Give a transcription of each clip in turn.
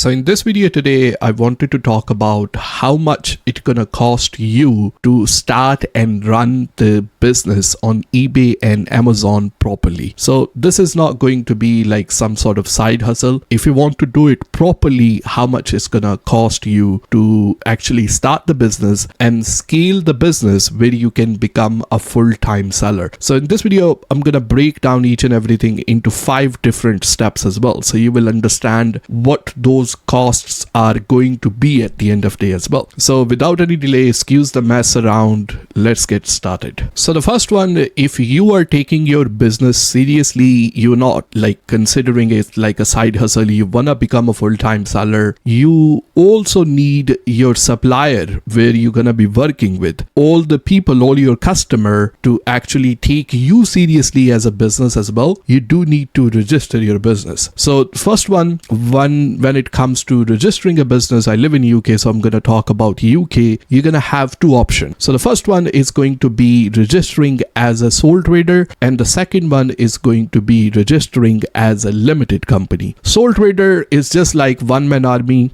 So in this video today, I wanted to talk about how much it's gonna cost you to start and run the business on eBay and Amazon properly. So this is not going to be like some sort of side hustle. If you want to do it properly, how much it's gonna cost you to actually start the business and scale the business where you can become a full-time seller. So in this video, I'm gonna break down each and everything into 5 different steps as well. So you will understand what those costs are going to be at the end of the day as well. So without any delay, excuse the mess around, let's get started. So the first one, if you are taking your business seriously, you're not like considering it like a side hustle, you wanna become a full-time seller, you also need your supplier where you're gonna be working with, all the people, all your customer to actually take you seriously as a business as well. You do need to register your business. So first one, when it comes to registering a business, I live in UK, so I'm going to talk about UK. You're going to have 2 options. So the first one is going to be registering as a sole trader, and the second one is going to be registering as a limited company. Sole trader is just like one-man army.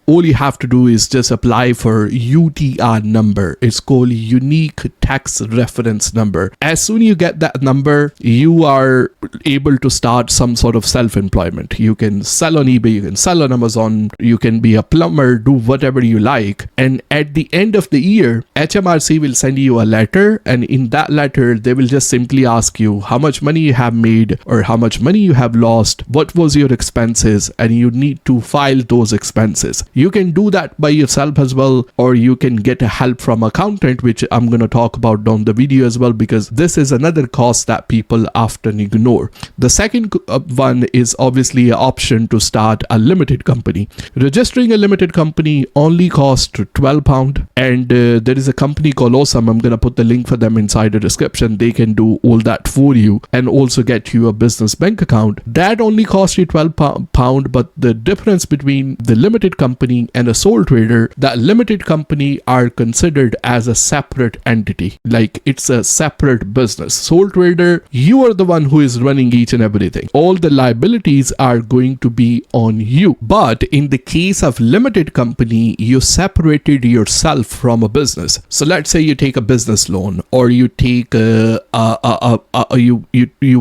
All you have to do is just apply for UTR number. It's called unique tax reference number. As soon as you get that number, you are able to start some sort of self-employment. You can sell on eBay, you can sell on Amazon, you can be a plumber, do whatever you like. And at the end of the year, HMRC will send you a letter, and in that letter, they will just simply ask you how much money you have made or how much money you have lost, what was your expenses, and you need to file those expenses. You can do that by yourself as well, or you can get a help from accountant, which I'm going to talk about down the video as well, because this is another cost that people often ignore. The second one is obviously an option to start a limited company. Registering a limited company only costs £12, and there is a company called Osome. I'm going to put the link for them inside the description. They can do all that for you and also get you a business bank account. That only costs you £12, but the difference between the limited company and a sole trader, that limited company are considered as a separate entity, like it's a separate business. Sole trader, you are the one who is running each and everything. All the liabilities are going to be on you. But in the case of limited company, you separated yourself from a business. So let's say you take a business loan, or you take you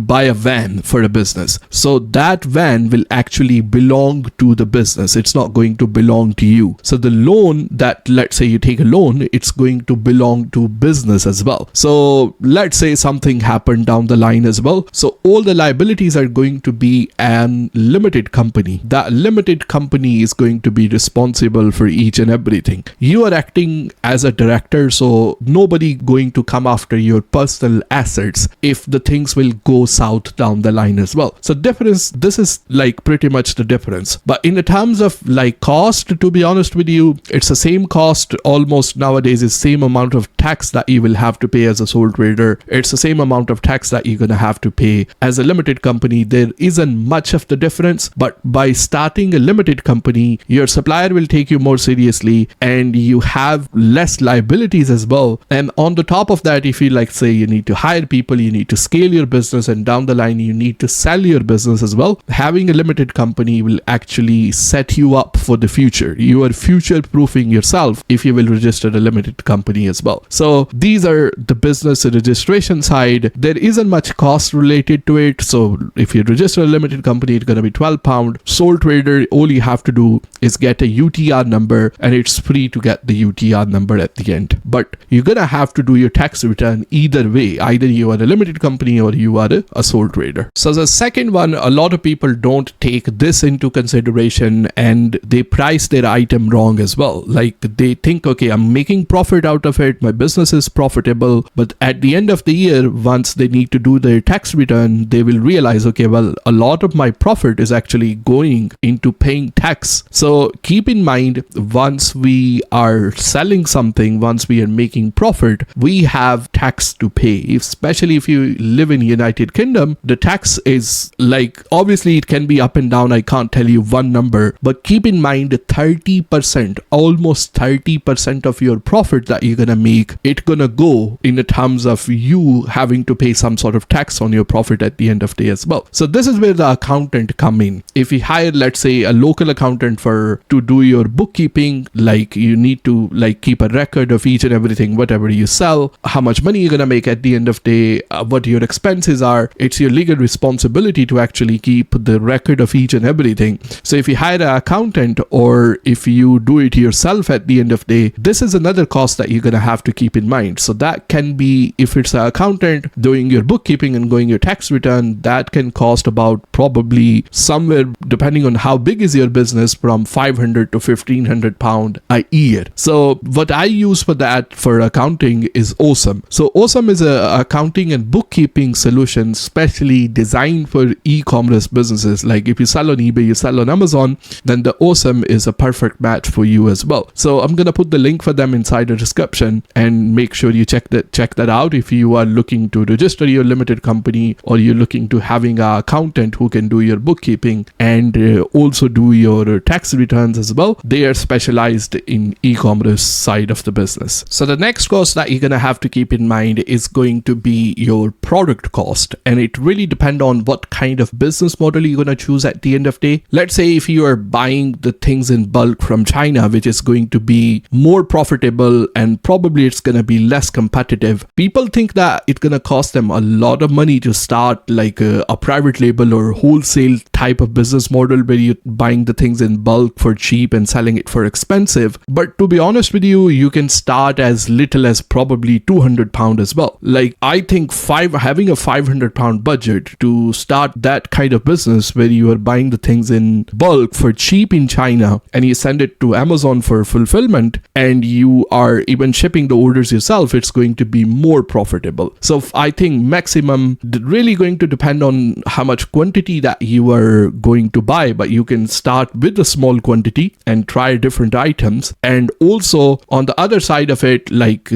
buy a van for a business. So that van will actually belong to the business. It's not going to belong to you. So the loan that, let's say you take a loan, it's going to belong to business as well. So let's say something happened down the line as well. So all the liabilities are going to be an limited company. That limited company is going to be responsible for each and everything. You are acting as a director, so nobody going to come after your personal assets if the things will go south down the line as well. So this is like pretty much the difference. But in the terms of like cost, to be honest with you, it's the same cost almost nowadays. Is same amount of tax that you will have to pay as a sole trader. It's the same amount of tax that you're gonna have to pay as a limited company. There isn't much of the difference, but by starting a limited company, your supplier will take you more seriously and you have less liabilities as well. And on the top of that, if you like say you need to hire people, you need to scale your business, and down the line you need to sell your business as well, having a limited company will actually set you up for the future. You are future proofing yourself if you will register a limited company as well. So these are the business registration side. There isn't much cost related to it. So if you register a limited company, it's going to be £12. Sole trader, all you have to do is get a UTR number, and it's free to get the UTR number at the end. But you're going to have to do your tax return either way. Either you are a limited company or you are a sole trader. So the second one, a lot of people don't take this into consideration and they price their item wrong as well. Like they think, okay, I'm making profit out of it, my business is profitable, but at the end of the year, once they need to do their tax return, they will realize, okay, well, a lot of my profit is actually going into paying tax. So keep in mind, once we are selling something, once we are making profit, we have tax to pay. Especially if you live in United Kingdom, the tax is like, obviously it can be up and down. I can't tell you one number, but keep in mind 30%, almost 30% of your profit that you're gonna make, it's gonna go in the terms of you having to pay some sort of tax on your profit at the end of the day as well. So this is where the accountant come in. If you hire, let's say, a a local accountant to do your bookkeeping. Like you need to like keep a record of each and everything, whatever you sell, how much money you're gonna make at the end of the day, what your expenses are. It's your legal responsibility to actually keep the record of each and everything. So if you hire an accountant or if you do it yourself at the end of the day, this is another cost that you're gonna have to keep in mind. So that can be, if it's an accountant doing your bookkeeping and going your tax return, that can cost about probably somewhere, depending on how big is your business, from 500 to 1500 pound a year. So what I use for that for accounting is Osome. So Osome is a accounting and bookkeeping solution specially designed for e-commerce businesses. Like if you sell on eBay, you sell on Amazon, then the Osome is a perfect match for you as well. So I'm gonna put the link for them inside the description, and make sure you check that out if you are looking to register your limited company, or you're looking to having an accountant who can do your bookkeeping and also do your tax returns as well. They are specialized in e-commerce side of the business. So the next cost that you're gonna have to keep in mind is going to be your product cost, and it really depends on what kind of business model you're gonna choose at the end of the day. Let's say if you are buying the things in bulk from China, which is going to be more profitable and probably it's gonna be less competitive. People think that it's gonna cost them a lot of money to start like a private label or wholesale type of business model where you're buying the things in bulk for cheap and selling it for expensive. But to be honest with you, you can start as little as probably 200 pound as well. Like I think having a 500 pound budget to start that kind of business where you are buying the things in bulk for cheap in China and you send it to Amazon for fulfillment and you are even shipping the orders yourself, it's going to be more profitable. So I think maximum really going to depend on how much quantity that you are going to buy, but you can start with a small quantity and try different items. And also on the other side of it, like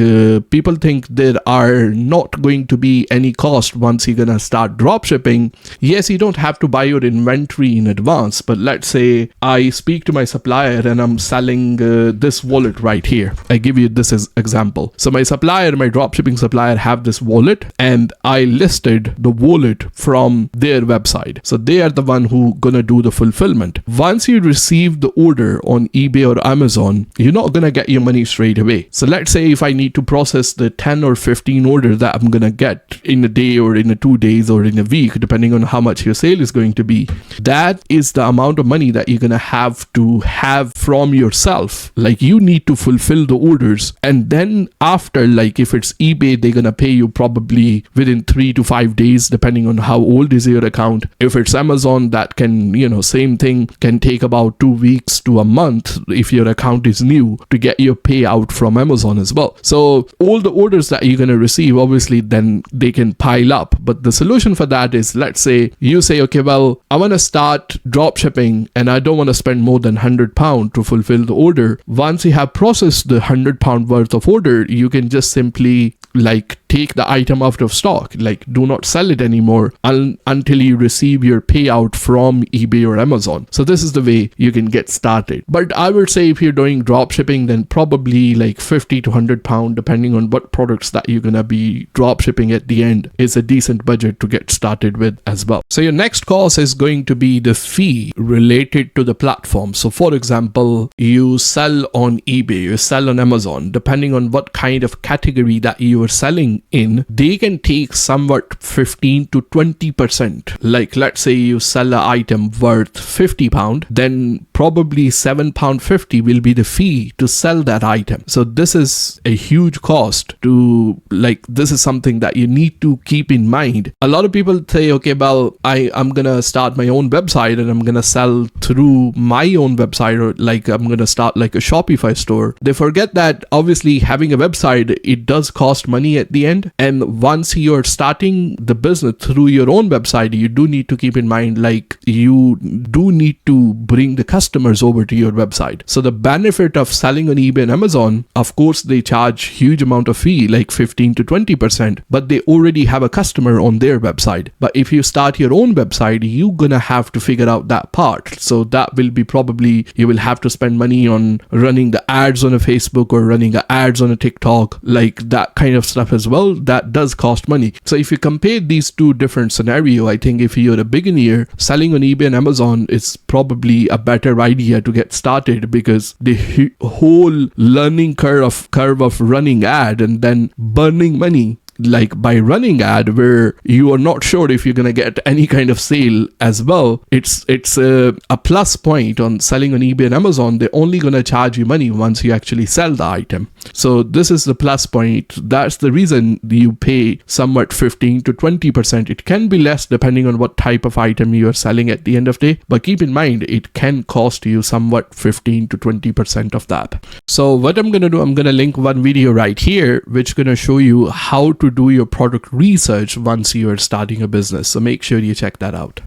people think there are not going to be any cost once you're gonna start drop shipping. Yes, you don't have to buy your inventory in advance, but let's say I speak to my supplier and I'm selling this wallet right here. I give you this as example. So my dropshipping supplier have this wallet, and I listed the wallet from their website. So they are the one who gonna do the fulfillment. Once you receive the order on eBay or Amazon, you're not gonna get your money straight away. So let's say if I need to process the 10 or 15 orders that I'm gonna get in a day or in 2 days or in a week, depending on how much your sale is going to be, that is the amount of money that you're gonna have to have from yourself. Like you need to fulfill the orders, and then after, like if it's eBay, they're gonna pay you probably within 3 to 5 days, depending on how old is your account. If it's Amazon, that can, same thing, can take about 2 weeks to a month if your account is new to get your payout from Amazon as well. So all the orders that you're gonna receive, obviously then they can pile up. But the solution for that is, let's say you say, okay, well, I want to start drop shipping and I don't want to spend more than 100 pound to fulfill the order. Once you have processed the 100 pound worth of order, you can just simply like take the item out of stock, like do not sell it anymore until you receive your payout from eBay or Amazon. So this is the way you can get started. But I would say if you're doing drop shipping, then probably like 50 to 100 pound, depending on what products that you're gonna be drop shipping at the end, is a decent budget to get started with as well. So your next cost is going to be the fee related to the platform. So for example, you sell on eBay, you sell on Amazon, depending on what kind of category that you are selling in, they can take somewhat 15 to 20%. Like let's say you sell an item worth 50 pound, then probably £7.50 will be the fee to sell that item. So this is a huge cost to, like, this is something that you need to keep in mind. A lot of people say, okay, well, I'm gonna start my own website and I'm gonna sell through my own website, or like I'm gonna start like a Shopify store. They forget that obviously having a website, it does cost money at the end. And once you're starting the business through your own website, you do need to keep in mind, like, you do need to bring the customers over to your website. So the benefit of selling on eBay and Amazon, of course, they charge huge amount of fee, like 15 to 20%, but they already have a customer on their website. But if you start your own website, you're gonna have to figure out that part. So that will be probably, you will have to spend money on running the ads on a Facebook or running the ads on a TikTok, like that kind of stuff as well, that does cost money. So if you compare these two different scenarios, I think if you're a beginner, selling on eBay and Amazon is probably a better idea to get started, because the whole learning curve of running ad and then burning money, like by running ad where you are not sure if you're going to get any kind of sale as well, it's a plus point on selling on eBay and Amazon. They're only going to charge you money once you actually sell the item. So this is the plus point. That's the reason you pay somewhat 15 to 20%. It can be less depending on what type of item you are selling at the end of the day, but keep in mind it can cost you somewhat 15 to 20% of that. So what I'm going to do, I'm going to link one video right here which is going to show you how to do your product research once you are starting a business. So make sure you check that out.